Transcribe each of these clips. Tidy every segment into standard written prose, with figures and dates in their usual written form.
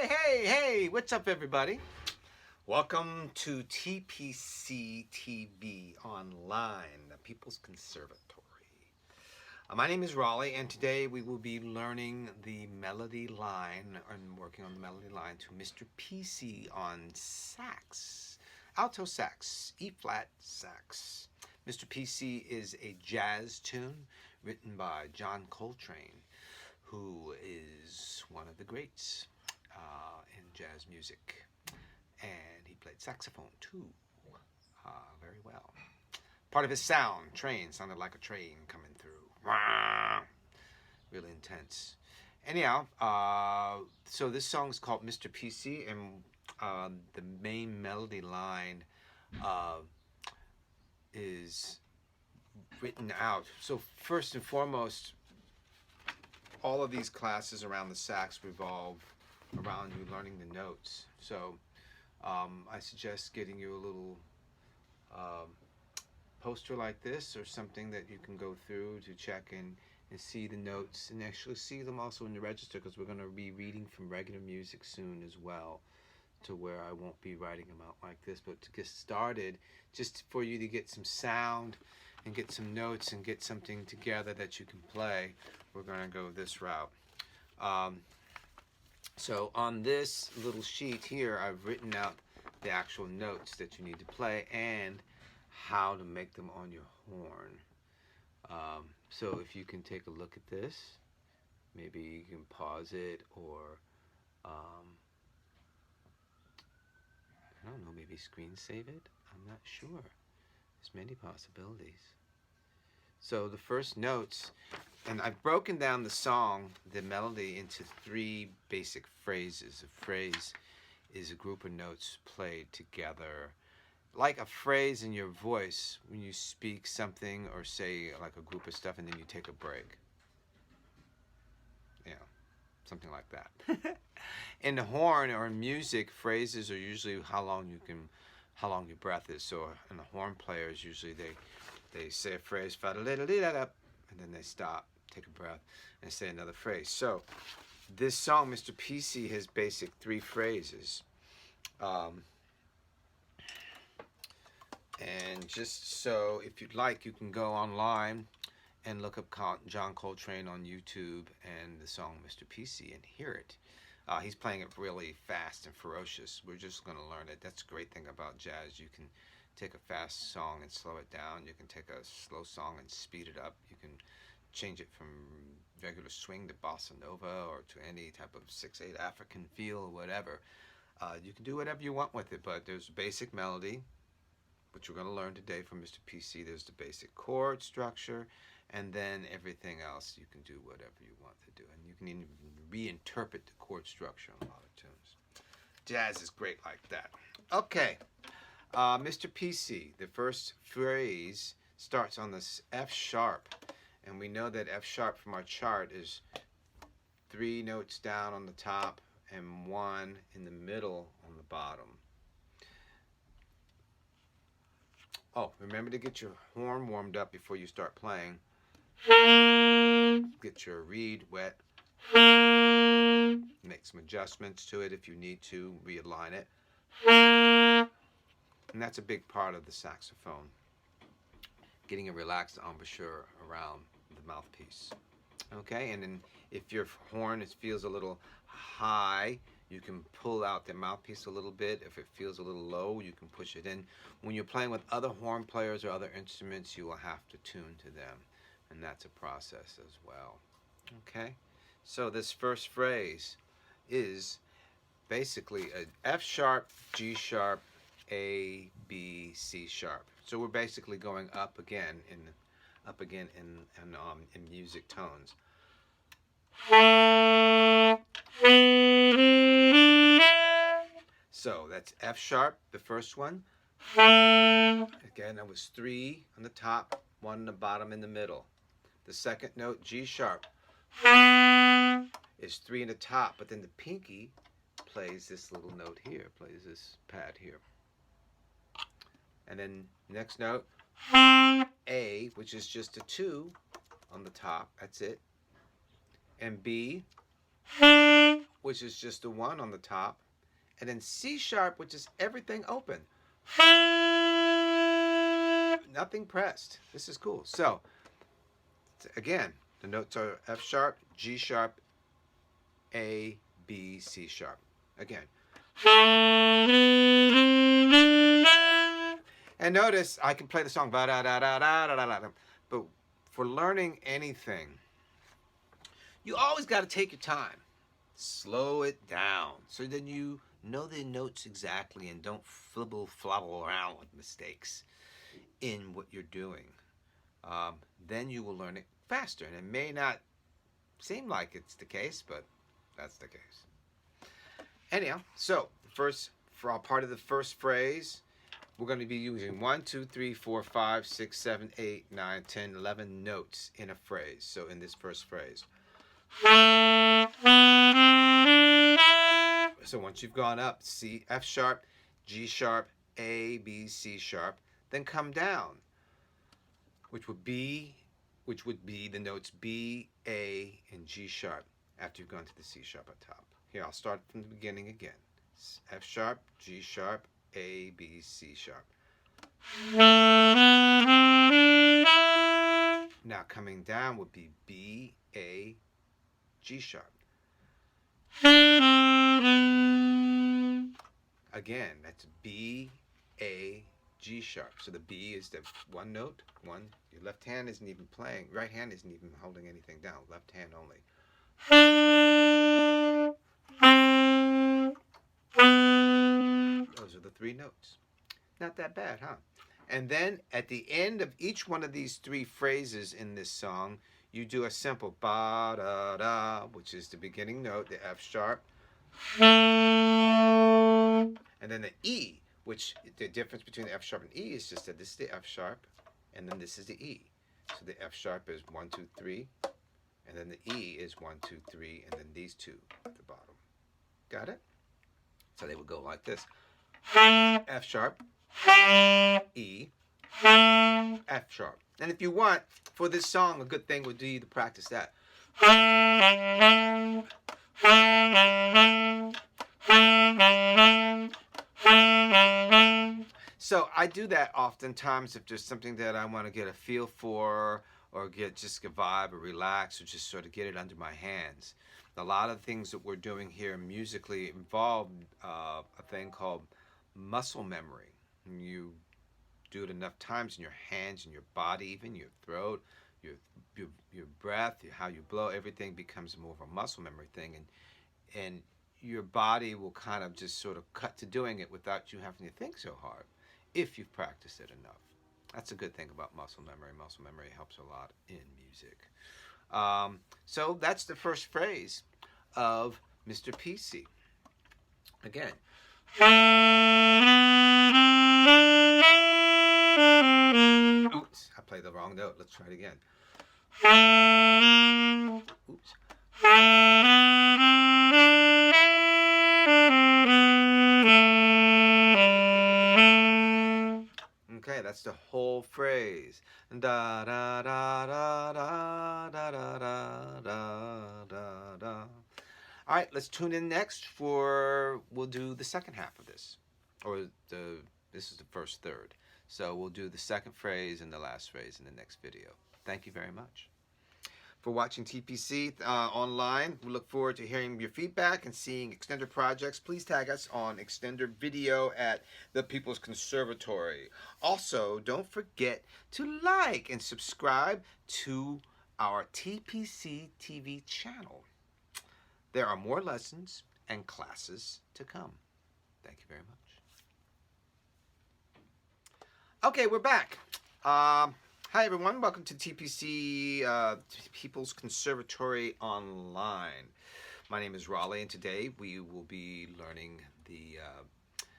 Hey, what's up, everybody? Welcome to TPC TV Online, the People's Conservatory. My name is Raleigh, and today we will be learning the melody line and working on the melody line to Mr. PC on sax, alto sax, E flat sax. Mr. PC is a jazz tune written by John Coltrane, who is one of the greats in jazz music. And he played saxophone too, very well. Part of his sound, train, sounded like a train coming through. Really intense. Anyhow, so this song is called Mr. PC, and the main melody line is written out. So first and foremost, all of these classes around the sax revolve around you learning the notes. So I suggest getting you a little poster like this or something that you can go through to check and see the notes and actually see them also in the register, because we're going to be reading from regular music soon as well, to where I won't be writing them out like this. But to get started, just for you to get some sound and get some notes and get something together that you can play, we're going to go this route. So on this little sheet here, I've written out the actual notes that you need to play and how to make them on your horn. So if you can take a look at this, maybe you can pause it, or I don't know, maybe screen save it. I'm not sure. There's many possibilities. So the first notes, and I've broken down the song, the melody, into three basic phrases. A phrase is a group of notes played together, like a phrase in your voice when you speak something or say like a group of stuff and then you take a break. You know, something like that. In the horn or in music, phrases are usually how long your breath is. So in the horn players, usually they say a phrase, and then they stop, take a breath, and say another phrase. So this song, Mr. PC, has basic three phrases. And just so, if you'd like, you can go online and look up John Coltrane on YouTube and the song Mr. PC and hear it. He's playing it really fast and ferocious. We're just going to learn it. That's a great thing about jazz. You can take a fast song and slow it down. You can take a slow song and speed it up. You can change it from regular swing to bossa nova or to any type of 6/8 African feel or whatever. You can do whatever you want with it, but there's a basic melody, which we're going to learn today from Mr. PC. There's the basic chord structure, and then everything else you can do whatever you want to do. And you can even reinterpret the chord structure on a lot of tunes. Jazz is great like that. Okay, Mr. PC, the first phrase starts on this F sharp. And we know that F sharp from our chart is 3 notes down on the top and 1 in the middle on the bottom. Oh, remember to get your horn warmed up before you start playing. Get your reed wet. Make some adjustments to it if you need to, realign it. And that's a big part of the saxophone, getting a relaxed embouchure around the mouthpiece. Okay, and then if your horn feels a little high, you can pull out the mouthpiece a little bit. If it feels a little low, you can push it in. When you're playing with other horn players or other instruments, you will have to tune to them, and that's a process as well. Okay, so this first phrase is basically an F sharp, G sharp, A, B, C sharp. So we're basically going up again in music tones. So that's F sharp, the first one. Again, that was 3 on the top, 1 on the bottom, in the middle. The second note, G sharp, is 3 in the top, but then the pinky plays this little note here, plays this pad here. And then next note, A, which is just a 2 on the top, that's it. And B, which is just the 1 on the top, and then C sharp, which is everything open. Nothing pressed. This is cool. So, again, the notes are F sharp, G sharp, A, B, C sharp. Again. And notice I can play the song, but for learning anything, you always got to take your time. Slow it down so then you know the notes exactly and don't flibble around with mistakes in what you're doing. Then you will learn it faster. And it may not seem like it's the case, but that's the case. Anyhow, so first, for part of the first phrase, we're going to be using 1, 2, 3, 4, 5, 6, 7, 8, 9, 10, 11 notes in a phrase. So in this first phrase. So once you've gone up, C, F sharp, G sharp, A, B, C sharp, then come down, which would be the notes B, A, and G sharp after you've gone to the C sharp up top. Here, I'll start from the beginning again. F sharp, G sharp, A, B, C sharp. Now coming down would be B, A, G sharp. Again, that's B, A, G sharp. So the B is the one note, one. Your left hand isn't even playing. Right hand isn't even holding anything down. Left hand only. Those are the 3 notes. Not that bad, huh? And then at the end of each one of these 3 phrases in this song, you do a simple ba-da-da, which is the beginning note, the F sharp. And then the E, which the difference between the F sharp and E is just that this is the F sharp, and then this is the E. So the F sharp is 1, 2, 3, and then the E is 1, 2, 3, and then these 2 at the bottom. Got it? So they would go like this. F sharp, E, F sharp. And if you want, for this song, a good thing would be to practice that. So I do that oftentimes if there's something that I want to get a feel for, or just get vibe or relax, or just sort of get it under my hands. A lot of things that we're doing here musically involve a thing called muscle memory. You do it enough times in your hands, in your body, even your throat, your breath, how you blow, everything becomes more of a muscle memory thing, and your body will kind of just sort of cut to doing it without you having to think so hard if you've practiced it enough. That's a good thing about muscle memory. Muscle memory helps a lot in music. So that's the first phrase of Mr. PC. Again. Oops, I played the wrong note. Let's try it again. Oops. Okay, that's the whole phrase. Da da da da da da da da da da da. All right, let's tune in next we'll do the second half of this, or this is the first third. So we'll do the second phrase and the last phrase in the next video. Thank you very much for watching TPC online. We look forward to hearing your feedback and seeing extender projects. Please tag us on extender video at the People's Conservatory. Also, don't forget to like and subscribe to our TPC TV channel. There are more lessons and classes to come. Thank you very much. Okay, we're back. Hi, everyone. Welcome to TPC People's Conservatory Online. My name is Raleigh, and today we will be learning the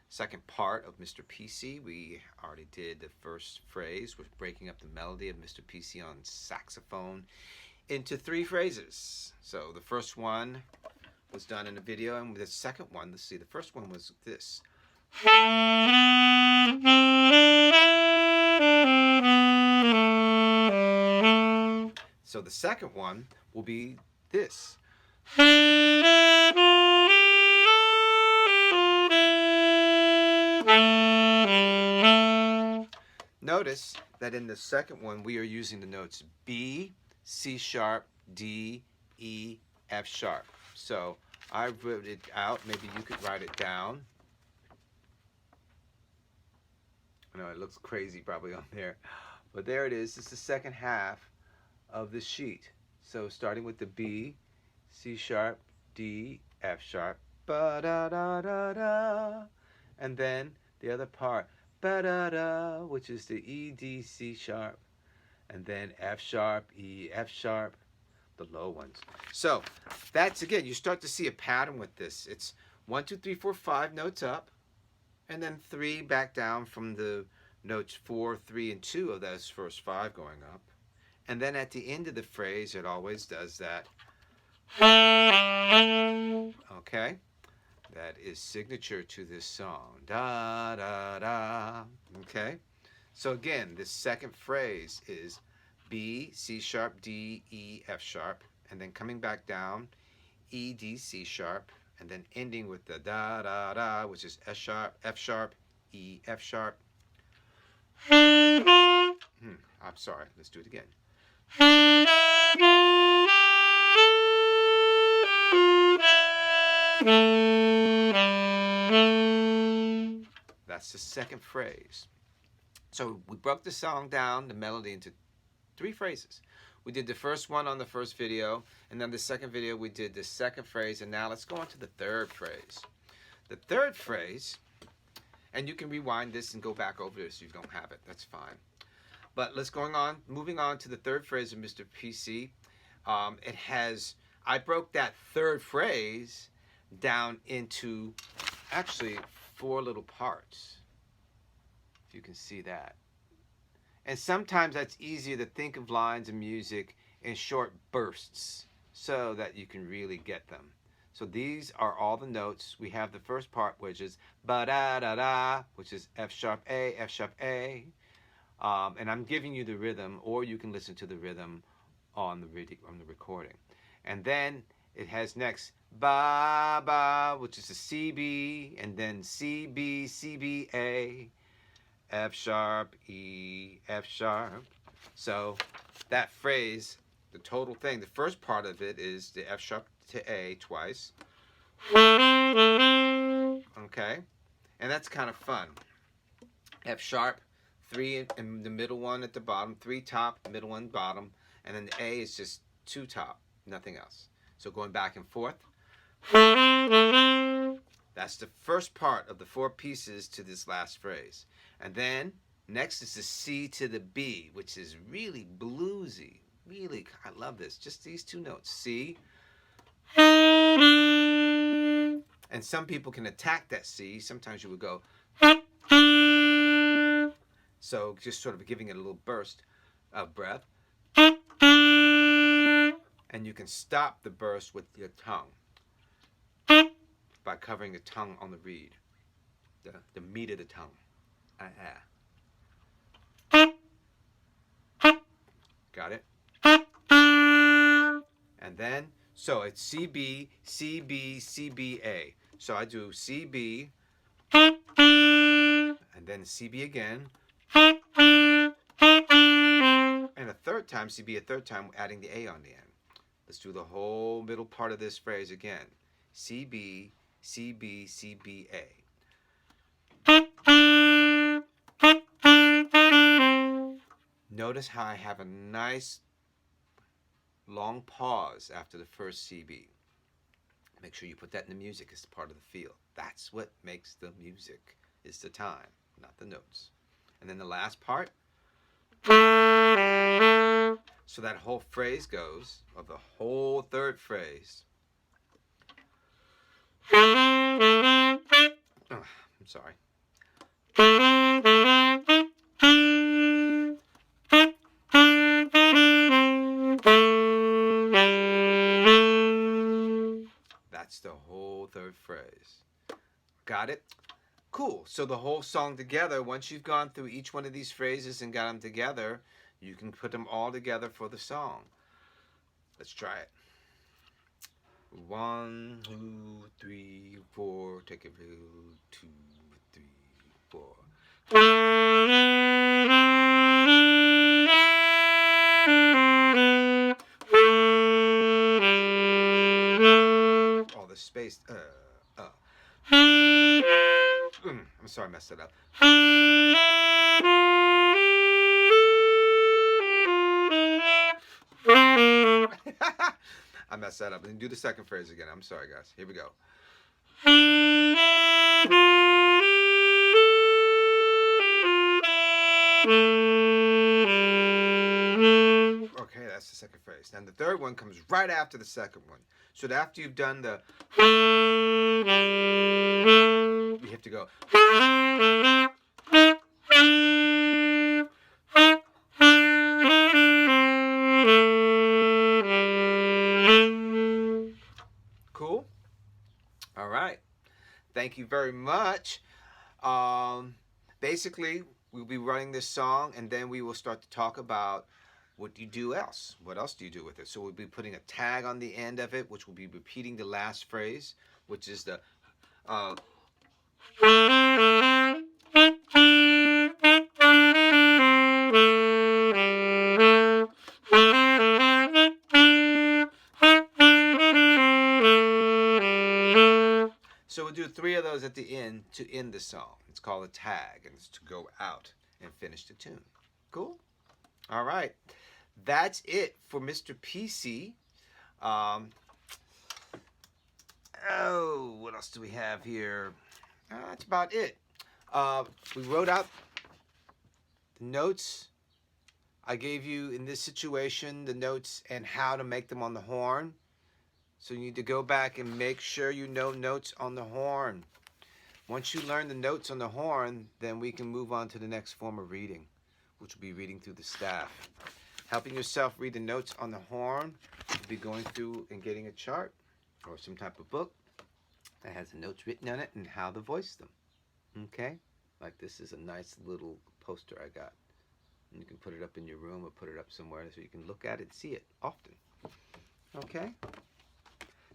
second part of Mr. PC. We already did the first phrase. We're breaking up the melody of Mr. PC on saxophone into 3 phrases. So the first one was done in a video, and the second one, let's see, the first one was this. So the second one will be this. notice that in the second one we are using the notes B, C sharp, D, E, F sharp. So I wrote it out. Maybe you could write it down. I know it looks crazy probably on there, but there it is. It's the second half of the sheet. So starting with the B, C sharp, D, F sharp, ba da da da da, and then the other part, ba da da, which is the E, D, C sharp, and then F sharp, E, F sharp, the low ones. So that's, again, you start to see a pattern with this. It's 1, 2, 3, 4, 5 notes up, and then 3 back down from the notes 4, 3, and 2 of those first 5 going up. And then at the end of the phrase, it always does that. Okay? That is signature to this song. Da, da, da. Okay? So again, this second phrase is B, C sharp, D, E, F sharp, and then coming back down, E, D, C sharp, and then ending with the da, da, da, which is S sharp, F sharp, E, F sharp. I'm sorry, let's do it again. That's the second phrase. So we broke the song down, the melody, into 3 phrases. We did the first one on the first video, and then the second video we did the second phrase, and now let's go on to the third phrase. The third phrase, and you can rewind this and go back over this if you don't have it, that's fine. But moving on to the third phrase of Mr. PC. I broke that third phrase down into actually 4 little parts, if you can see that. And sometimes that's easier to think of lines of music in short bursts so that you can really get them. So these are all the notes. We have the first part, which is ba-da-da-da, which is F sharp A, F sharp A. And I'm giving you the rhythm, or you can listen to the rhythm on the recording. And then it has next ba, ba, which is a C, B, and then C, B, C, B, A, F sharp, E, F sharp. So that phrase, the total thing, the first part of it is the F sharp to A twice. Okay? And that's kind of fun. F sharp, 3 in the middle one at the bottom, 3 top, middle one bottom, and then the A is just 2 top, nothing else. So going back and forth. That's the first part of the 4 pieces to this last phrase. And then next is the C to the B, which is really bluesy. Really, I love this. Just these 2 notes, C. And some people can attack that C. Sometimes you would go. So just sort of giving it a little burst of breath. And you can stop the burst with your tongue by covering the tongue on the reed, the meat of the tongue. Got it? And then, so it's CB, CB, CBA. So I do CB, and then CB again, and a third time CB, a third time adding the A on the end. Let's do the whole middle part of this phrase again. CB, CB, CBA. Notice how I have a nice long pause after the first CB. Make sure you put that in the music as part of the feel. That's what makes the music, is the time, not the notes. And then the last part. So that whole phrase goes, of the whole third phrase. Oh, I'm sorry. That's the whole third phrase. Got it? Cool. So the whole song together, once you've gone through each one of these phrases and got them together, you can put them all together for the song. Let's try it. 1, 2, 3, 4. Take it real. 2, 3, 4. space. I'm sorry, I messed it up. I messed that up. And do the second phrase again. I'm sorry, guys. Here we go. Okay, that's the second phrase. Now the third one comes right after the second one. So that after you've done the, you have to go. Cool? All right. Thank you very much. Basically, we'll be running this song, and then we will start to talk about what do you do else. What else do you do with it? So we'll be putting a tag on the end of it, which will be repeating the last phrase, which is the so we'll do 3 of those at the end to end the song. It's called a tag, and it's to go out and finish the tune. Cool? All right. That's it for Mr. PC. What else do we have here? That's about it. We wrote out the notes. I gave you, in this situation, the notes and how to make them on the horn. So you need to go back and make sure you know notes on the horn. Once you learn the notes on the horn, then we can move on to the next form of reading, which will be reading through the staff. Helping yourself read the notes on the horn will be going through and getting a chart or some type of book that has the notes written on it and how to voice them. Okay? Like this is a nice little poster I got. And you can put it up in your room or put it up somewhere so you can look at it and see it often. Okay?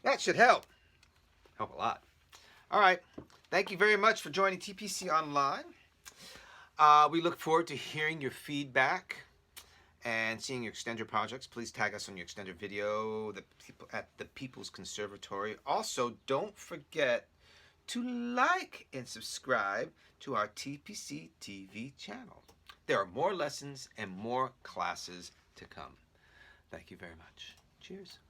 That should help. Help a lot. All right. Thank you very much for joining TPC Online. We look forward to hearing your feedback and seeing your extender projects. Please tag us on your extender video at the People's Conservatory. Also, don't forget to like and subscribe to our TPC TV channel. There are more lessons and more classes to come. Thank you very much. Cheers.